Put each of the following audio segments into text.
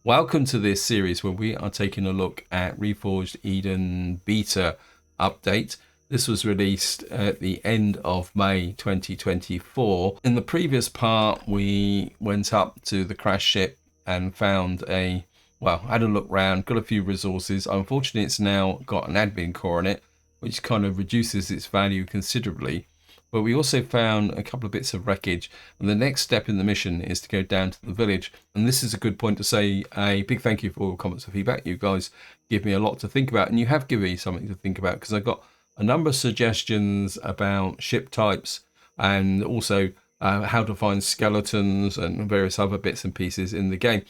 Welcome to this series where we are taking a look at Reforged Eden beta update. This was released at the end of May 2024. In the previous part, we went up to the crash ship and found had a look around, got a few resources. Unfortunately, it's now got an admin core on it, which kind of reduces its value considerably. But we also found a couple of bits of wreckage, and the next step in the mission is to go down to the village. And this is a good point to say a big thank you for all comments and feedback. You guys give me a lot to think about, and you have given me something to think about, because I got a number of suggestions about ship types and also how to find skeletons and various other bits and pieces in the game.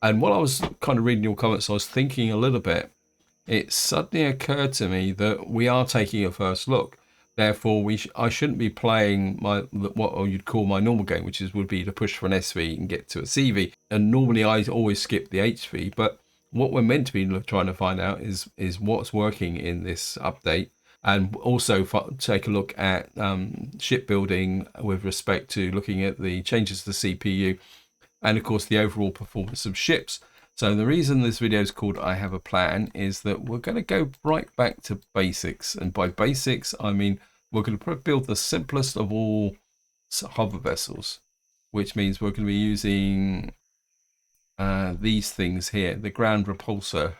And while I was kind of reading your comments, I was thinking a little bit. It suddenly occurred to me that we are taking a first look. Therefore, I shouldn't be playing what you'd call my normal game, which would be to push for an SV and get to a CV. And normally I always skip the HV. But what we're meant to be trying to find out is what's working in this update, and also take a look at shipbuilding with respect to looking at the changes to the CPU, and of course the overall performance of ships. So the reason this video is called I Have a Plan is that we're going to go right back to basics. And by basics, I mean we're going to build the simplest of all hover vessels, which means we're going to be using these things here, the ground repulsor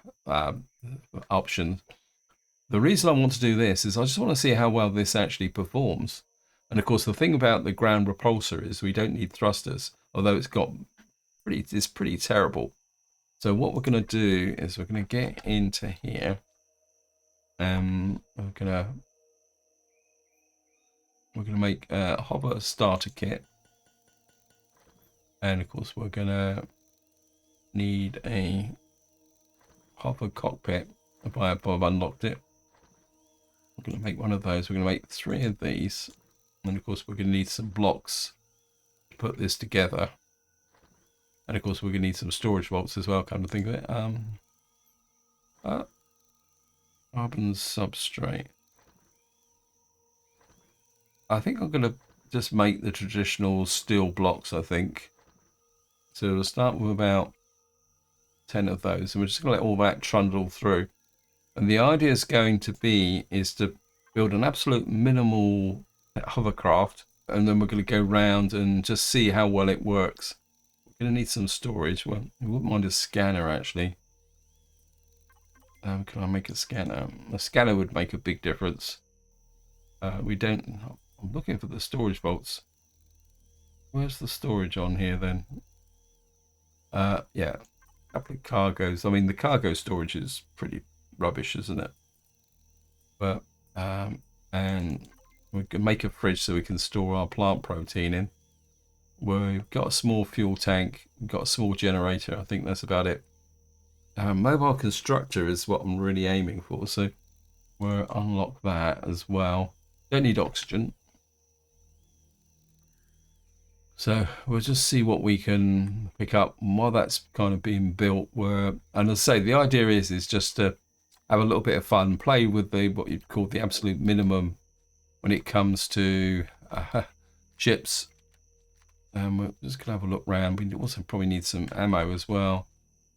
option. The reason I want to do this is I just want to see how well this actually performs. And of course, the thing about the ground repulsor is we don't need thrusters, although it's pretty terrible. So what we're going to do is we're going to get into here, and we're going to make a hover starter kit, and of course we're going to need a hover cockpit. If I've unlocked it, we're going to make one of those. We're going to make 3 of these, and of course we're going to need some blocks to put this together. And of course, we're going to need some storage vaults as well, kind of think of it. Carbon substrate. I think I'm going to just make the traditional steel blocks, I think. So we'll start with about 10 of those. And we're just going to let all that trundle through. And the idea is going to be to build an absolute minimal hovercraft. And then we're going to go round and just see how well it works. Going to need some storage. Well, I wouldn't mind a scanner actually. Can I make a scanner? A scanner would make a big difference. We don't. I'm looking for the storage vaults. Where's the storage on here then? Yeah, a couple of cargoes. I mean, the cargo storage is pretty rubbish, isn't it? But and we can make a fridge so we can store our plant protein in. We've got a small fuel tank, we've got a small generator. I think that's about it. Mobile constructor is what I'm really aiming for, so we'll unlock that as well. Don't need oxygen. So we'll just see what we can pick up while that's kind of being built. And as I say, the idea is just to have a little bit of fun, play with what you'd call the absolute minimum when it comes to ships. We're just going to have a look around. We also probably need some ammo as well.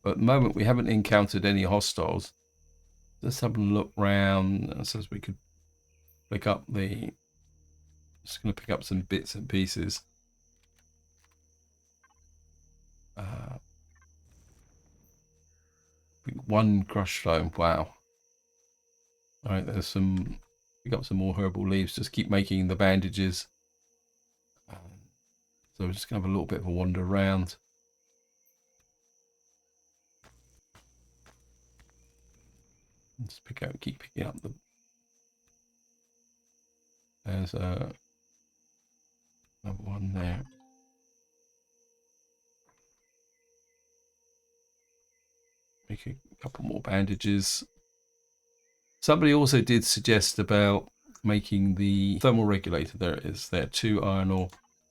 But at the moment, we haven't encountered any hostiles. Let's have a look around. So we could pick up just going to pick up some bits and pieces. One crush stone. Wow. All right, there's some. Pick up some more herbal leaves. Just keep making the bandages. So we're just going to have a little bit of a wander around. Just keep picking up there's another one there. Make a couple more bandages. Somebody also did suggest about making the thermal regulator. There it is. There, 2 iron ore.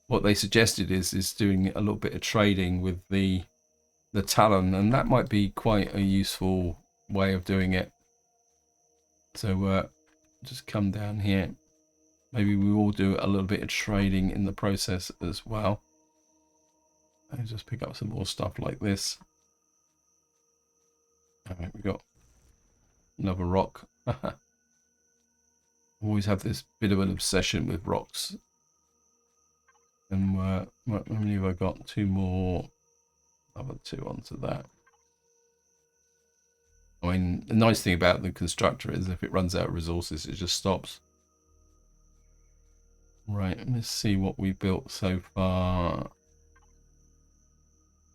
What they suggested is doing a little bit of trading with the Talon, and that might be quite a useful way of doing it. So just come down here. Maybe we will do a little bit of trading in the process as well. And just pick up some more stuff like this. All right, we got another rock. Always have this bit of an obsession with rocks. And how many have I got? Two more. Another two onto that. I mean, the nice thing about the constructor is if it runs out of resources, it just stops. Right, let's see what we built so far.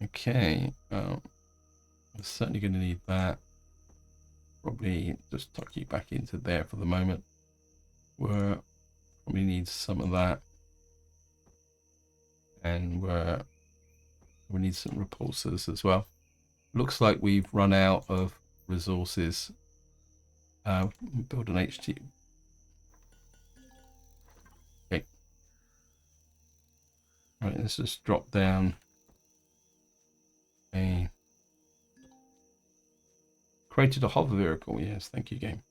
Okay, we're certainly going to need that. Probably just tuck you back into there for the moment. We're probably need some of that. And we need some repulsors as well. Looks like we've run out of resources. Build an HT. Okay. Right, let's just drop down a created a hover vehicle. Yes, thank you, game.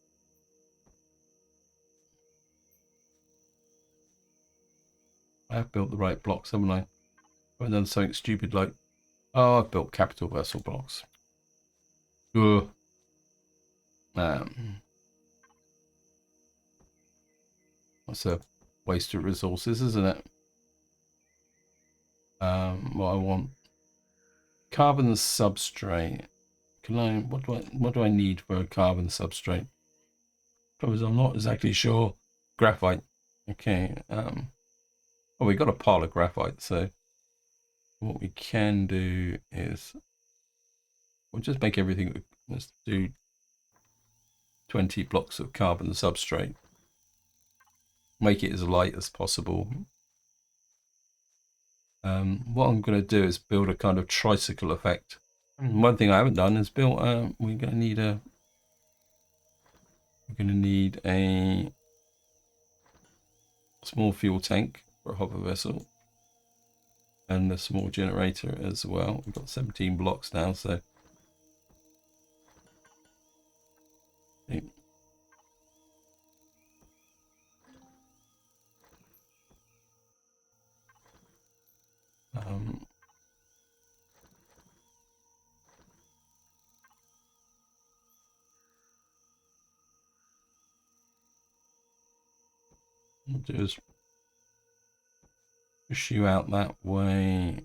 I have built the right blocks, haven't I? I've done something stupid like, oh, I've built capital vessel blocks. Ugh. That's a waste of resources, isn't it? What I want, carbon substrate. Can I? What do I need for a carbon substrate? Because I'm not exactly sure. Graphite. Okay. Oh, we got a pile of graphite, so what we can do is we'll just make everything. Let's do 20 blocks of carbon substrate. Make it as light as possible. What I'm going to do is build a kind of tricycle effect. One thing I haven't done is built. We're going to need a small fuel tank for a hover vessel and a small generator as well. We've got 17 blocks now, so we'll do is push you out that way.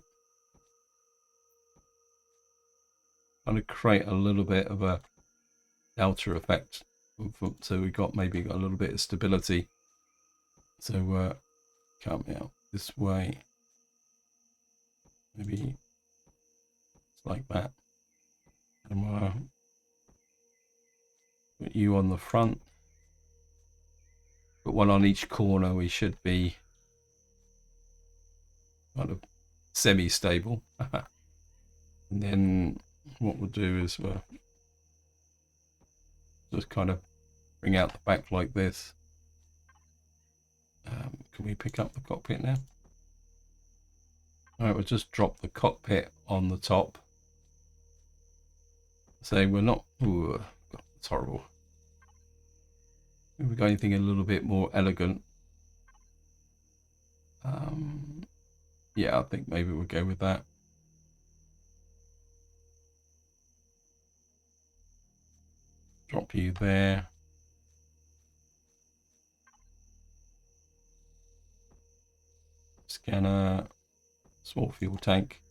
Kind of create a little bit of a delta effect, so we got maybe got a little bit of stability. So come out this way, maybe it's like that, and we'll put you on the front. Put one on each corner. We should be kind of semi-stable. And then what we'll do is we'll just kind of bring out the back like this. Can we pick up the cockpit now? All right, we'll just drop the cockpit on the top. So we're not. Ooh, God, it's horrible. If we got anything a little bit more elegant. Yeah, I think maybe we'll go with that. Drop you there. Scanner, small fuel tank,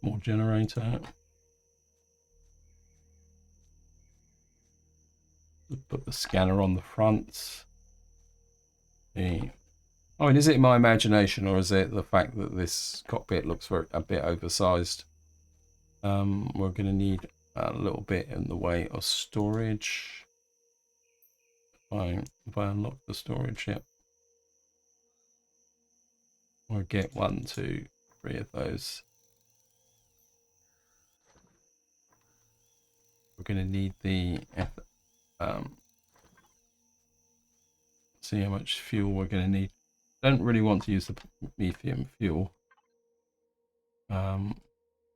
more generator. Put the scanner on the front. I mean, is it my imagination or is it the fact that this cockpit looks a bit oversized? We're going to need a little bit in the way of storage. If I unlock the storage, yep. We'll get 1, 2, 3 of those. We're going to need the see how much fuel we're going to need. Don't really want to use the lithium fuel.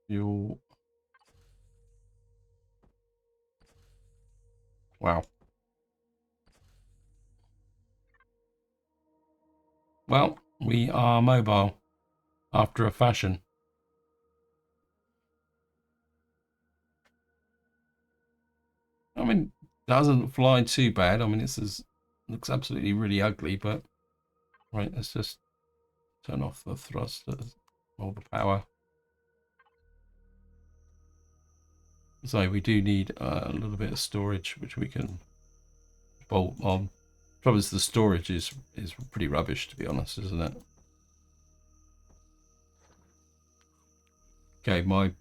Fuel. Wow. Well, we are mobile after a fashion. mean, doesn't fly too bad. I mean, looks absolutely really ugly, but right, let's just turn off the thrusters or the power. So we do need a little bit of storage, which we can bolt on. Trouble is, the storage is pretty rubbish, to be honest, isn't it? Okay, my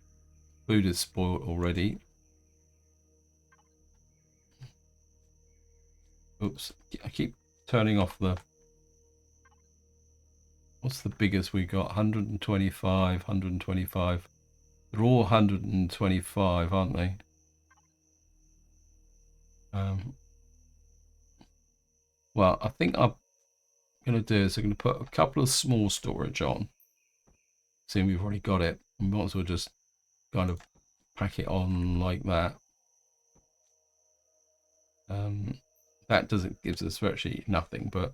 food is spoiled already. Oops, I keep turning off the... What's the biggest we got? 125, 125. They're all 125, aren't they? Well, I think I'm going to do is I'm going to put a couple of small storage on. Seeing we've already got it, we might as well just kind of pack it on like that. That gives us virtually nothing, but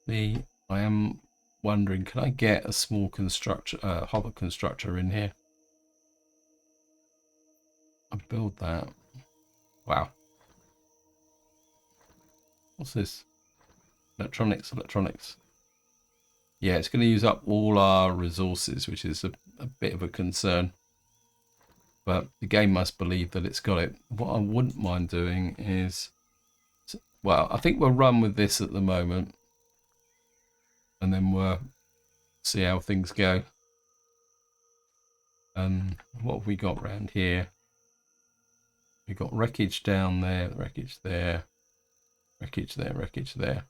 I am wondering, can I get a small hover constructor in here? I build that. Wow. What's this? Electronics. Yeah, it's going to use up all our resources, which is a bit of a concern. But the game must believe that it's got it. What I wouldn't mind doing is... Well, I think we'll run with this at the moment. And then we'll see how things go. What have we got around here? We've got wreckage down there, wreckage there, wreckage there, wreckage there.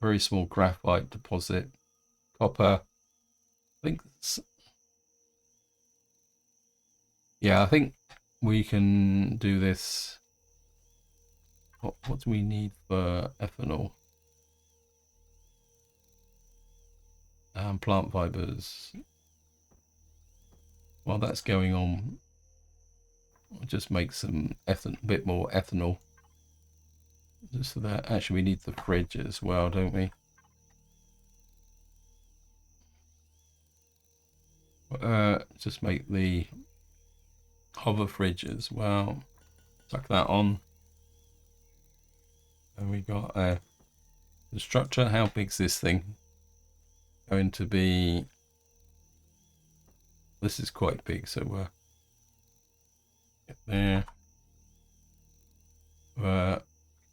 Very small graphite deposit. Copper. I think... Yeah, I think we can do this. What do we need for ethanol? Plant fibers. While that's going on, we'll just make some bit more ethanol. Just so that actually we need the fridge as well, don't we? Just make the hover fridge as well. Tuck that on. And we got the structure. How big's this thing going to be? This is quite big, so we'll get there.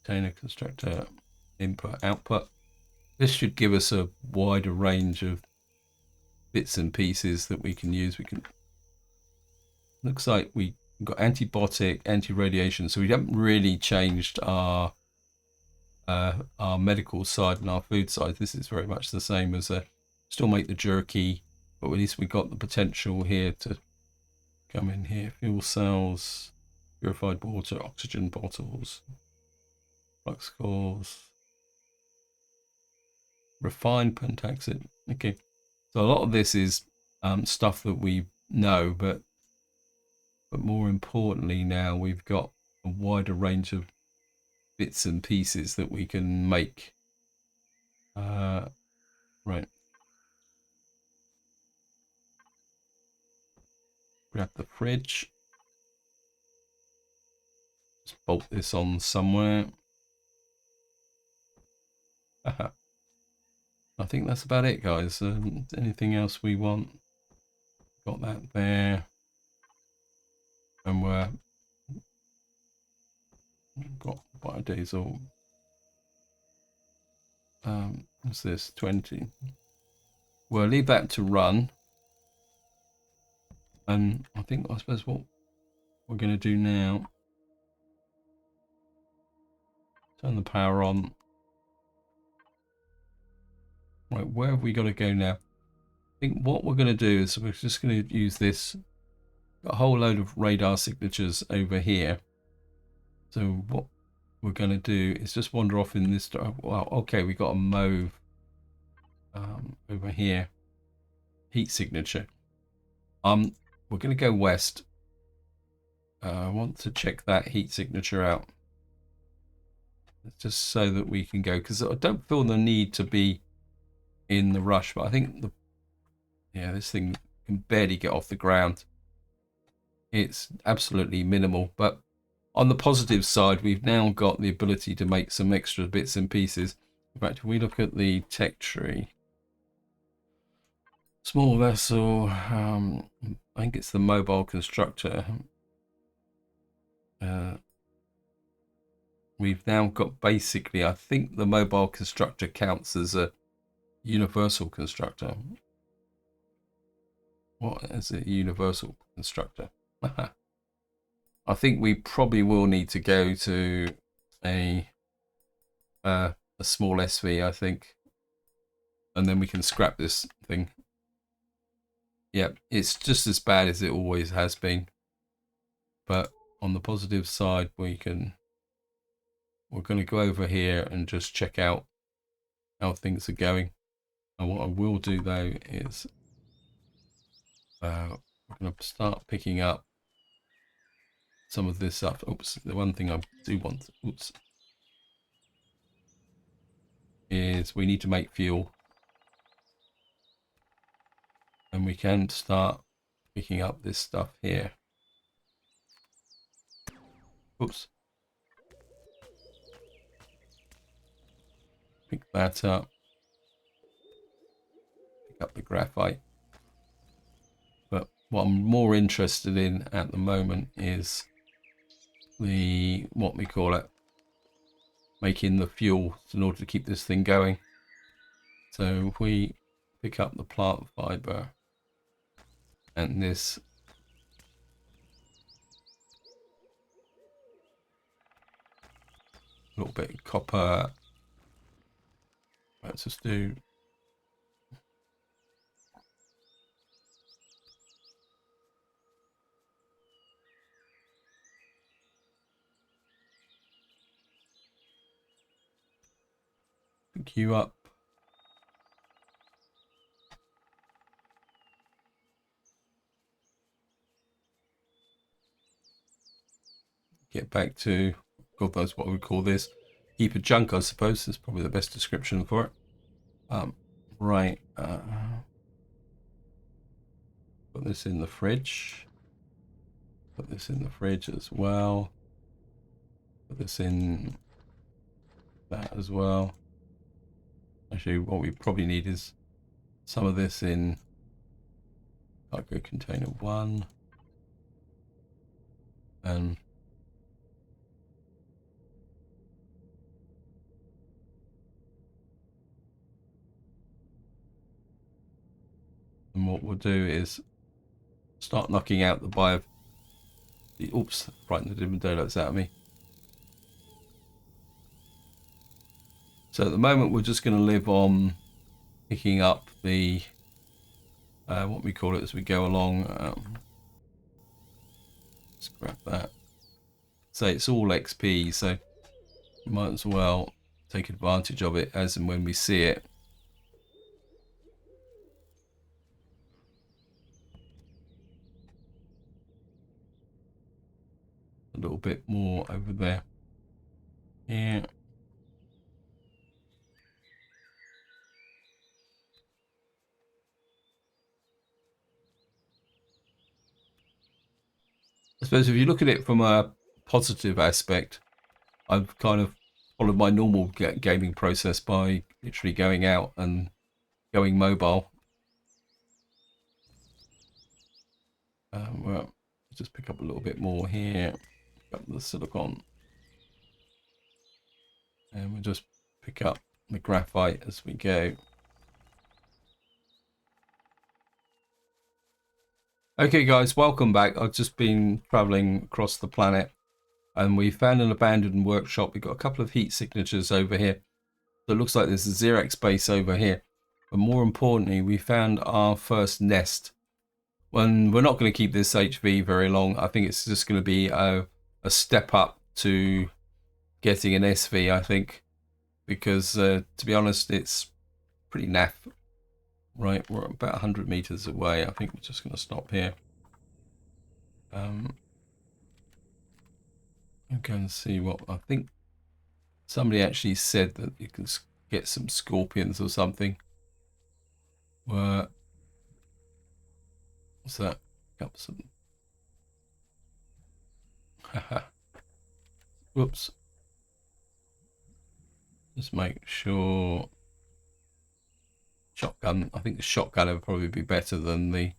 Container constructor, input, output. This should give us a wider range of bits and pieces that we can use. Looks like we got antibiotic, anti-radiation, so we haven't really changed our medical side and our food side. This is very much the same as still make the jerky, but at least we got the potential here to come in here. Fuel cells, purified water, oxygen bottles, flux cores, refined pentaxid. Okay, so a lot of this is stuff that we know, but more importantly now we've got a wider range of bits and pieces that we can make. Right. Grab the fridge. Just bolt this on somewhere. I think that's about it, guys. Anything else we want? Got that there. And we're got biodiesel. What's this? 20. We'll leave that to run. And I suppose what we're going to do now, turn the power on. Right, where have we got to go now? I think what we're going to do is we're just going to use this. Got a whole load of radar signatures over here. So what we're going to do is just wander off in this. Well, okay, we got a mauve over here. Heat signature. We're going to go west. I want to check that heat signature out. Just so that we can go, because I don't feel the need to be in the rush, but I think this thing can barely get off the ground. It's absolutely minimal, but On the positive side, we've now got the ability to make some extra bits and pieces. In fact, if we look at the tech tree, small vessel, I think it's the mobile constructor. We've now got basically, I think the mobile constructor counts as a universal constructor. What is a universal constructor? I think we probably will need to go to a small SV, I think, and then we can scrap this thing. Yep, it's just as bad as it always has been. But on the positive side, we're going to go over here and just check out how things are going. And what I will do though is we're going to start picking up some of this up. Oops, the one thing I do want, is we need to make fuel. And we can start picking up this stuff here. Oops. Pick that up. Pick up the graphite. But what I'm more interested in at the moment is what we call it, making the fuel in order to keep this thing going. So if we pick up the plant fiber and this, a little bit of copper, let's just do pick you up. Get back to, God knows what we call this, heap of junk, I suppose is probably the best description for it. Right, put this in the fridge. Put this in the fridge as well. Put this in that as well. Actually, what we probably need is some of this in cargo container 1. And what we'll do is start knocking out the bio. Oops, frightened the different donuts out of me. So at the moment, we're just going to live on picking up the what we call it as we go along. Scrap that. So it's all XP, so you might as well take advantage of it as and when we see it. A little bit more over there. Yeah. I suppose if you look at it from a positive aspect, I've kind of followed my normal gaming process by literally going out and going mobile. Well, just pick up a little bit more here. Pick up the silicon. And we'll just pick up the graphite as we go. Okay guys, welcome back. I've just been traveling across the planet and we found an abandoned workshop. We've got a couple of heat signatures over here. So it looks like there's a Xerax base over here. But more importantly, we found our first nest. When we're not going to keep this HV very long. I think it's just going to be a step up to getting an SV, I think. Because to be honest, it's pretty naff. Right, we're about 100 meters away. I think we're just going to stop here. I'm going to see what I think. Somebody actually said that you can get some scorpions or something. What's that? Up some. Whoops. Just make sure. Shotgun. I think the shotgun would probably be better than the.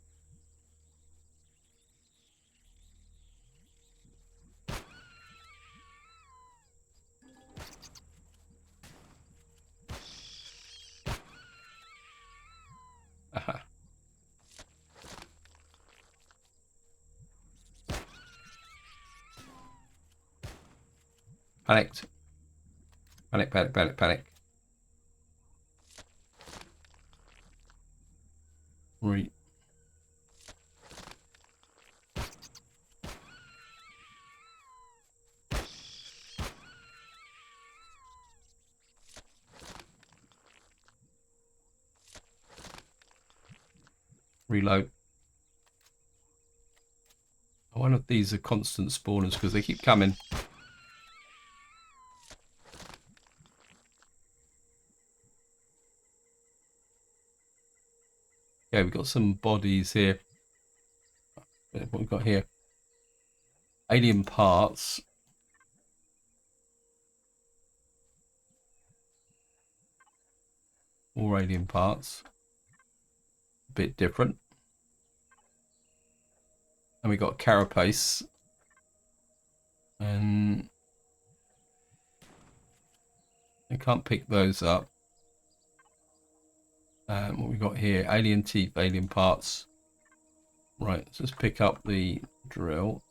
Aha. Panicked. Panic, panic, panic, panic. Right. Reload. I wonder if these are constant spawners because they keep coming. Yeah, we've got some bodies here. What we've got here? Alien parts. More alien parts. A bit different. And we got a carapace. And I can't pick those up. What we got here? Alien teeth, alien parts. Right, let's just pick up the drill.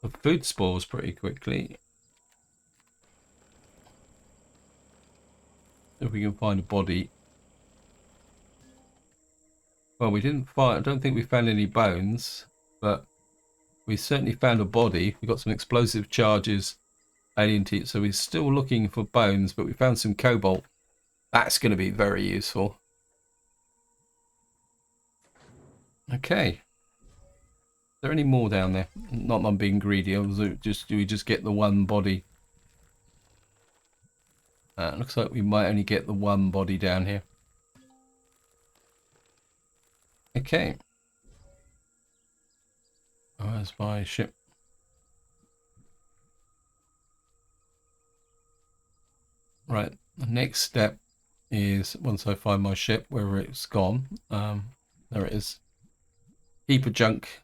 The food spores pretty quickly. If we can find a body. Well, we didn't find. I don't think we found any bones, but we certainly found a body. We got some explosive charges, alien teeth. So we're still looking for bones, but we found some cobalt. That's going to be very useful. Okay. Is there any more down there? Not that I'm being greedy. Do we just get the one body? Looks like we might only get the one body down here. Okay. Oh, there's my ship. Right. The next step is once I find my ship, wherever it's gone. There it is. Heap of junk.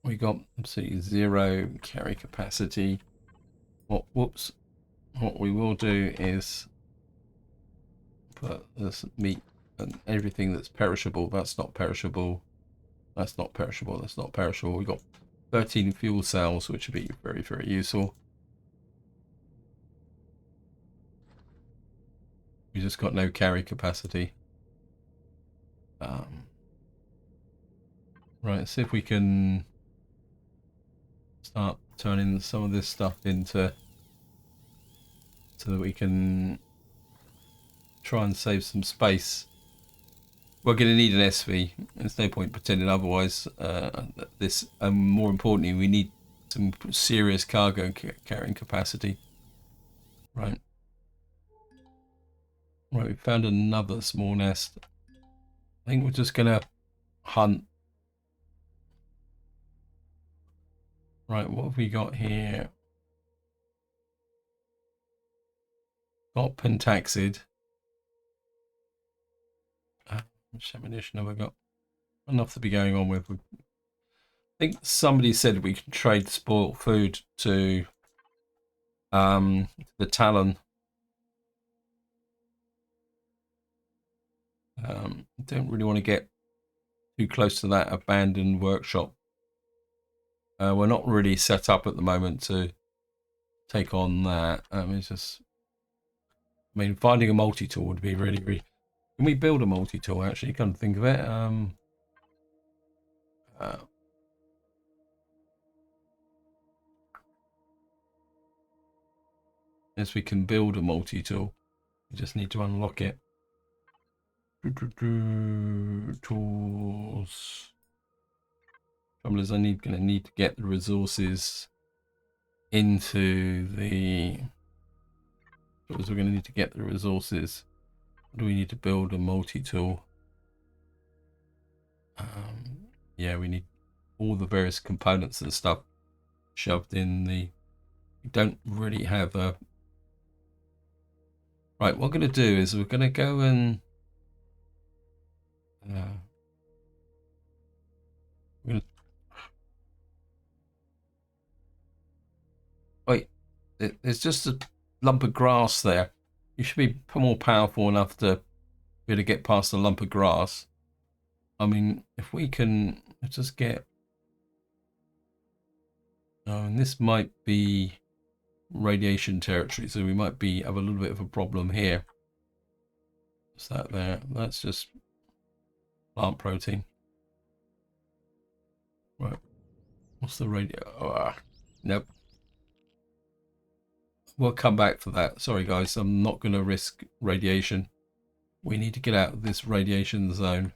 We got absolutely zero carry capacity. Whoops. What we will do is put this meat and everything that's perishable. That's not perishable. That's not perishable. That's not perishable. We got 13 fuel cells, which would be very, very useful. We just got no carry capacity. Right, let's see if we can start turning some of this stuff into so that we can try and save some space. We're going to need an SV. There's no point pretending otherwise. More importantly, we need some serious cargo carrying capacity. Right. Right, we found another small nest. I think we're just going to hunt. Right, what have we got here? Got pentaxid. How much ammunition have I got? Enough to be going on with. I think somebody said we can trade spoiled food to the Talon. Don't really want to get too close to that abandoned workshop. We're not really set up at the moment to take on that. It's just, I mean, finding a multi-tool would be really, really. Can we build a multi-tool? Actually, come to think of it. Yes, we can build a multi-tool. We just need to unlock it. Tools. Trouble is, going to need to get the resources into the. We're going to need to get the resources. Do we need to build a multi-tool? Yeah, we need all the various components and stuff shoved in the... We don't really have a... Right, what we're going to do is we're going to go and... we're going to... Wait, there's just a lump of grass there. You should be more powerful enough to be able to get past the lump of grass. I mean, if we can just get... Oh, and this might be radiation territory, so we might have a little bit of a problem here. What's that there? That's just plant protein. Right. What's the radio? Oh, nope. We'll come back for that. Sorry, guys. I'm not going to risk radiation. We need to get out of this radiation zone.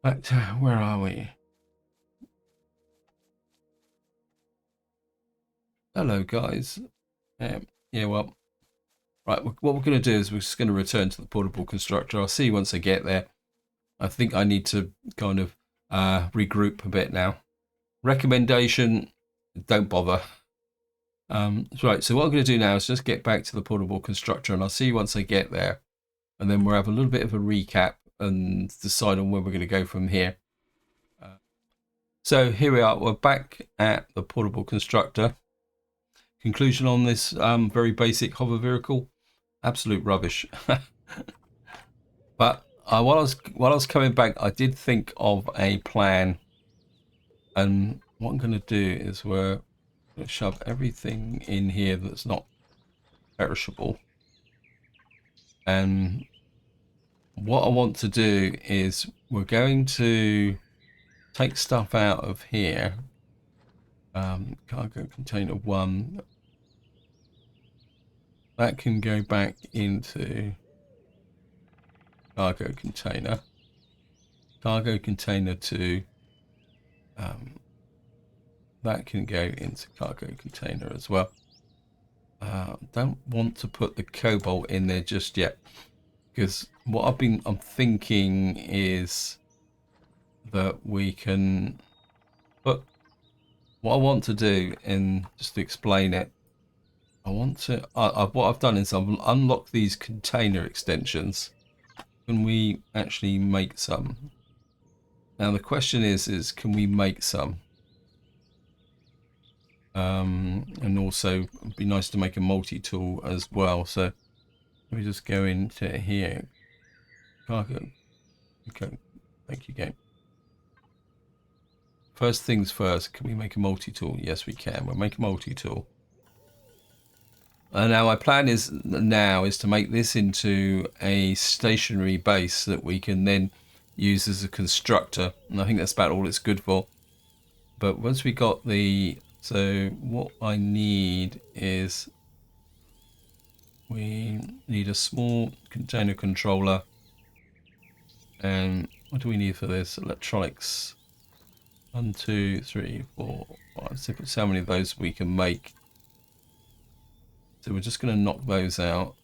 But where are we? Hello, guys. Yeah, well, right. What we're going to do is we're just going to return to the portable constructor. I'll see you once I get there. I think I need to kind of regroup a bit now. Recommendation, don't bother. Right, so what I'm going to do now is just get back to the portable constructor, and I'll see you once I get there. And then we'll have a little bit of a recap and decide on where we're going to go from here. So here we are. We're back at the portable constructor. Conclusion on this very basic hover vehicle: absolute rubbish. But while I was coming back, I did think of a plan, and what I'm going to do is we're going to shove everything in here that's not perishable. And what I want to do is we're going to take stuff out of here. Cargo container 1. That can go back into cargo container. Cargo container 2. That can go into cargo container as well. Don't want to put the cobalt in there just yet, because what I'm thinking is that we can put... What I want to do, and just to explain it, I want to... what I've done is I've unlocked these container extensions. Can we actually make some? Now the question is can we make some? And also it'd be nice to make a multi-tool as well. So let me just go into here. Cargo. Okay, thank you, game. First things first, can we make a multi-tool? Yes, we can. We'll make a multi-tool. Now my plan is to make this into a stationary base that we can then use as a constructor, and I think that's about all it's good for. But once we got the... So what I need is... We need a small container controller. And what do we need for this? Electronics. 1, 2, 3, 4, 5, 6. How many of those we can make? So we're just going to knock those out.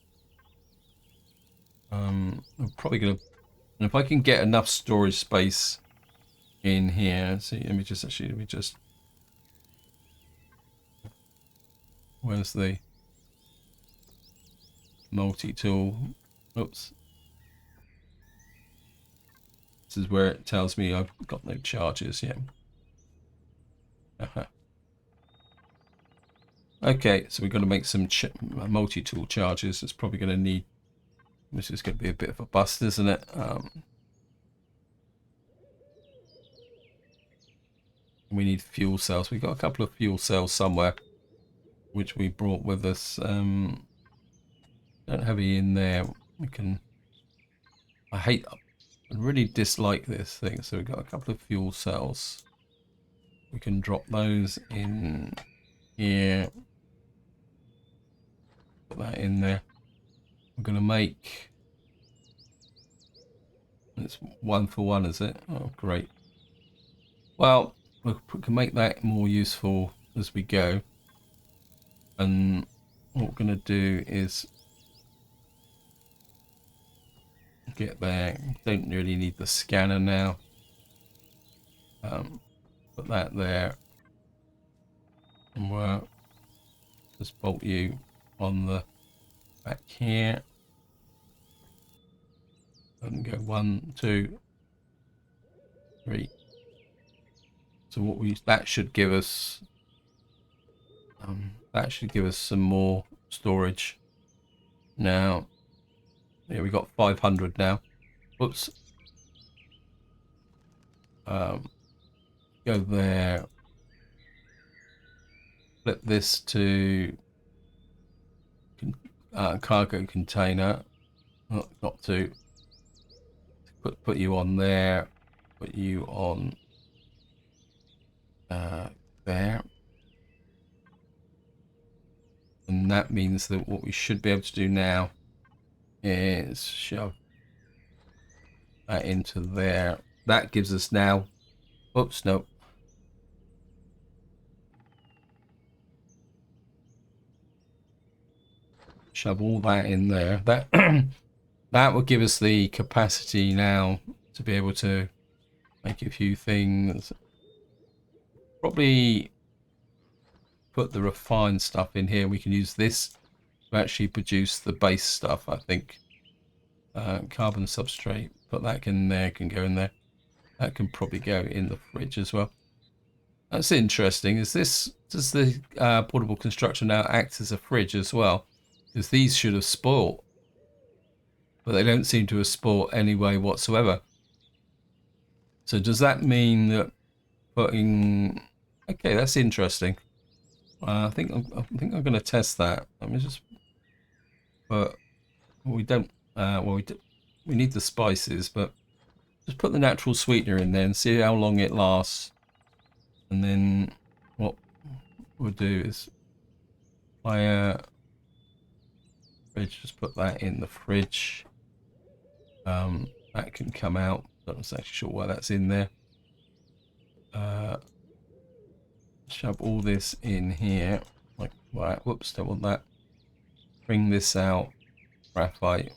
I'm probably going to... If I can get enough storage space in here... See, let me just... Where's the multi-tool? Oops. This is where it tells me I've got no charges yet. Okay, so we've got to make some multi-tool charges. It's probably going to need... This is going to be a bit of a bust, isn't it? We need fuel cells. We've got a couple of fuel cells somewhere, which we brought with us. Don't have it in there. We can... I really dislike this thing. So we've got a couple of fuel cells. We can drop those in here. Put that in there. We're going to make... It's 1 for 1, is it? Oh, great. Well, we can make that more useful as we go. And what we're going to do is Get there. Don't really need the scanner now. Put that there. And we'll just bolt you on the back here. And go 1, 2, 3. So what that should give us. That should give us some more storage. Now, yeah, we got 500 now. Whoops. Go there. Flip this to cargo container. Oh, got to put you on there. Put you on there. And that means that what we should be able to do now is shove that into there. That gives us now. Oops, no. Shove all that in there. That that will give us the capacity now to be able to make a few things. Probably put the refined stuff in here. We can use this to actually produce the base stuff, I think. Carbon substrate. Put that in there. Can go in there. That can probably go in the fridge as well. That's interesting. Does the portable constructor now act as a fridge as well? Because these should have spoiled, but they don't seem to have spoiled anyway whatsoever. So does that mean that putting? Okay, that's interesting. I think I'm going to test that. Let me just. But we don't. Well, we need the spices, but just put the natural sweetener in there and see how long it lasts. And then what we'll do is fire fridge. Just put that in the fridge. That can come out. Not actually sure why that's in there. Shove all this in here. Like, right, whoops, don't want that. Bring this out. Graphite.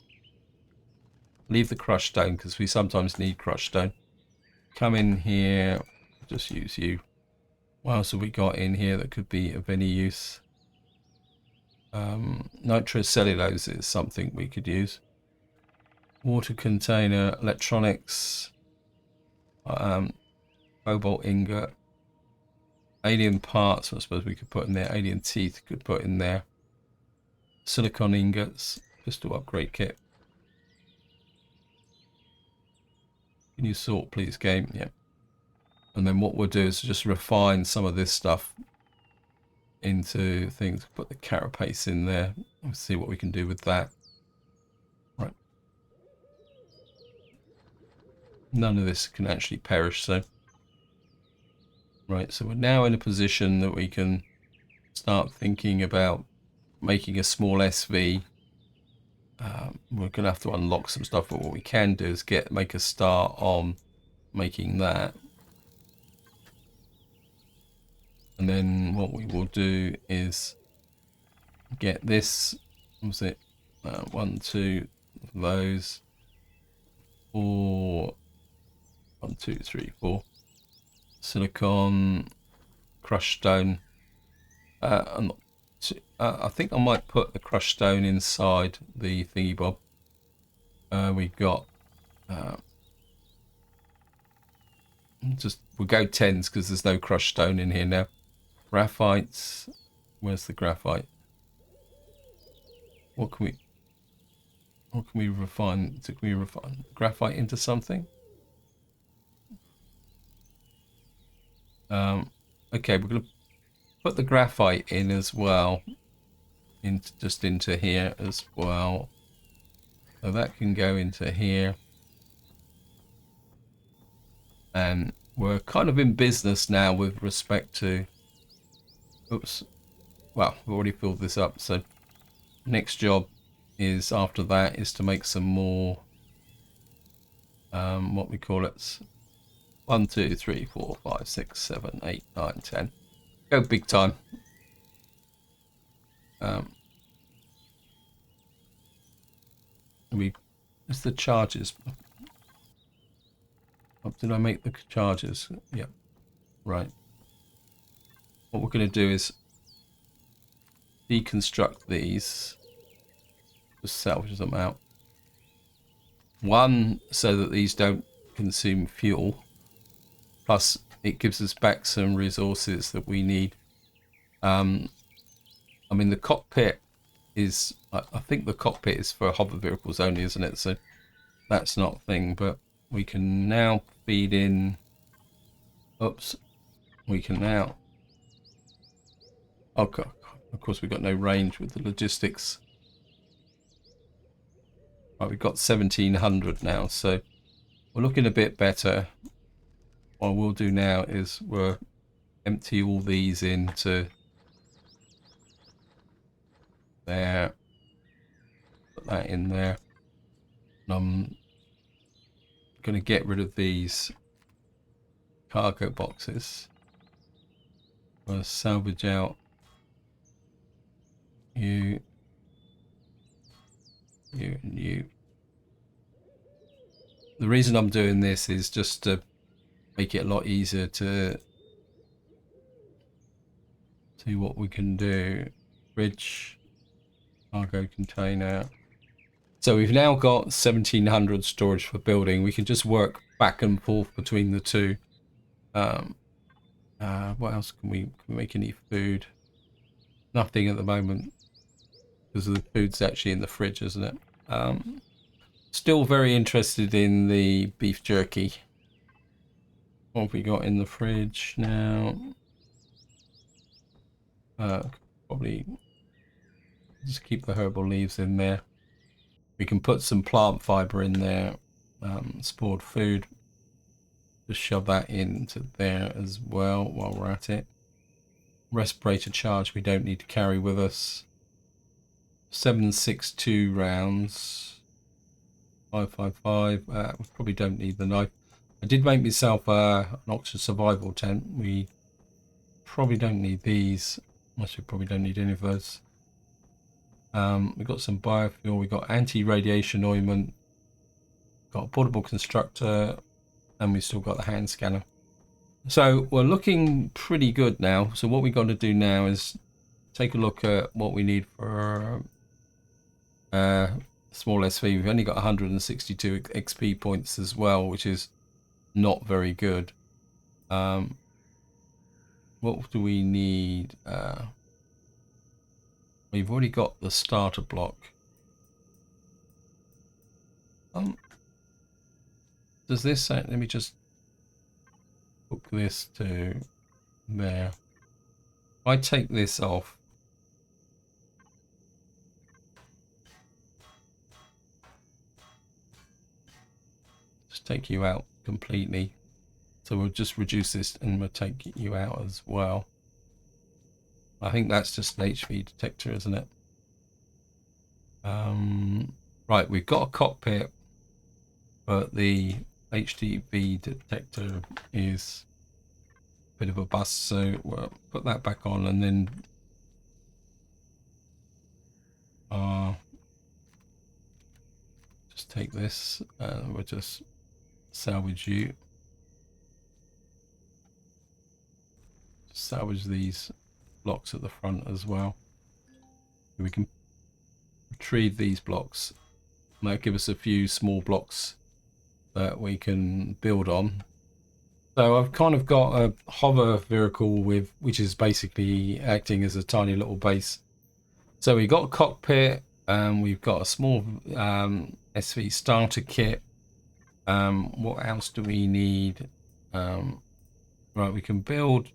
Leave the crushed stone because we sometimes need crushed stone. Come in here. Just use you. What else have we got in here that could be of any use? Nitrocellulose is something we could use. Water container, electronics, cobalt ingot, alien parts, I suppose we could put in there. Alien teeth could put in there. Silicon ingots, pistol upgrade kit. Can you sort, please, game? Yeah. And then what we'll do is just refine some of this stuff into things. Put the carapace in there. Let's see what we can do with that. Right. None of this can actually perish, so. Right, so we're now in a position that we can start thinking about making a small SV. We're going to have to unlock some stuff, but what we can do is make a start on making that. And then what we will do is get this. What was it? 1, 2 of those. 4. 1, 2, 3, 4. Silicon, crushed stone. I think I might put the crushed stone inside the thingy bob. We've got we'll go 10s because there's no crushed stone in here now. Graphites. Where's the graphite? What can we refine? Can we refine graphite into something? Okay, we're gonna put the graphite in as well. Just into here as well. So that can go into here. And we're kind of in business now with respect to. Oops. Well, we've already filled this up. So next job is after that is to make some more. What we call it. 1, 2, 3, 4, 5, 6, 7, 8, 9, 10. Go big time. It's the charges. Oh, did I make the charges? Yep. Right. What we're going to do is deconstruct these. Just salvage them out. One, so that these don't consume fuel. Plus, it gives us back some resources that we need. I mean, the cockpit is... I think the cockpit is for hover vehicles only, isn't it? So that's not a thing. But we can now feed in... Oops. We can now... Oh, God. Of course, we've got no range with the logistics. Right, we've got 1700 now, so we're looking a bit better. What we'll do now is we'll empty all these into there. Put that in there. And I'm going to get rid of these cargo boxes. We'll salvage out you, and you. The reason I'm doing this is just to make it a lot easier to see what we can do. Bridge, cargo container. So we've now got 1700 storage for building. We can just work back and forth between the two. What else can we make? Any food? Nothing at the moment because the food's actually in the fridge, isn't it? Still very interested in the beef jerky. What have we got in the fridge now? Probably just keep the herbal leaves in there. We can put some plant fiber in there. Spoiled food. Just shove that into there as well while we're at it. Respirator charge we don't need to carry with us. 7.62 rounds. 5.55. We probably don't need the knife. I did make myself an Oxford survival tent. We probably don't need these. Actually, probably don't need any of those. We've got some biofuel. We've got anti-radiation ointment. Got a portable constructor. And we've still got the hand scanner. So we're looking pretty good now. So what we've got to do now is take a look at what we need for small SV. We've only got 162 XP points as well, which is not very good. What do we need? We've already got the starter block. Does this say, let me just hook this to there. If I take this off, just take you out completely. So we'll just reduce this and we'll take you out as well. I think that's just an HV detector, isn't it? Right, we've got a cockpit, but the HDV detector is a bit of a bust, so we'll put that back on and then just take this and we'll just salvage you. Salvage these blocks at the front as well. We can retrieve these blocks. That'll give us a few small blocks that we can build on. So I've kind of got a hover vehicle with, which is basically acting as a tiny little base. So we've got a cockpit, we've got a small SV starter kit. What else do we need? Right, we can build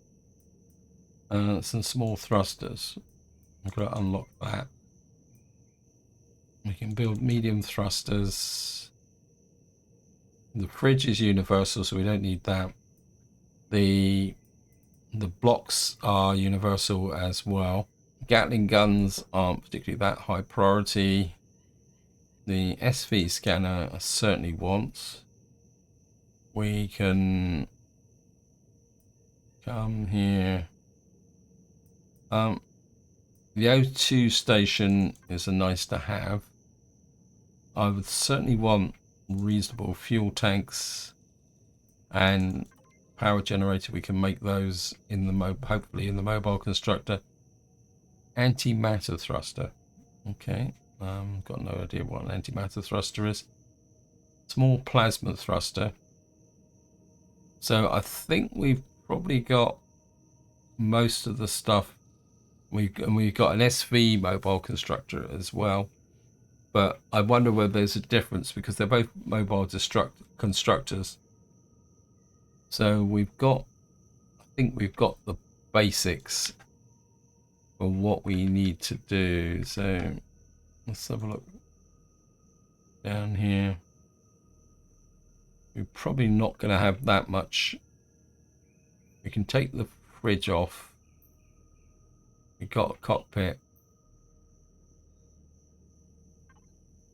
some small thrusters. I've got to unlock that. We can build medium thrusters. The fridge is universal, so we don't need that. The blocks are universal as well. Gatling guns aren't particularly that high priority. The SV scanner I certainly want. We can come here. The O2 station is a nice to have. I would certainly want reasonable fuel tanks and power generator. We can make those in the hopefully in the mobile constructor. Antimatter thruster. Okay, got no idea what an antimatter thruster is. Small plasma thruster. So I think we've probably got most of the stuff. We've got an SV mobile constructor as well, but I wonder whether there's a difference because they're both mobile constructors. So I think we've got the basics for what we need to do. So let's have a look down here. We're probably not going to have that much. We can take the fridge off. We've got a cockpit.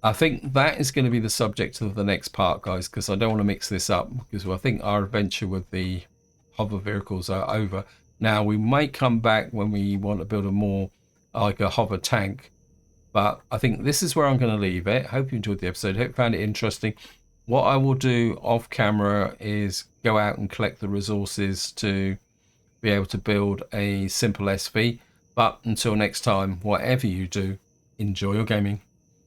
I think that is going to be the subject of the next part, guys, because I don't want to mix this up, because I think our adventure with the hover vehicles are over. Now, we may come back when we want to build a more, like a hover tank, but I think this is where I'm going to leave it. Hope you enjoyed the episode. Hope you found it interesting. What I will do off camera is go out and collect the resources to be able to build a simple SV. But until next time, whatever you do, enjoy your gaming.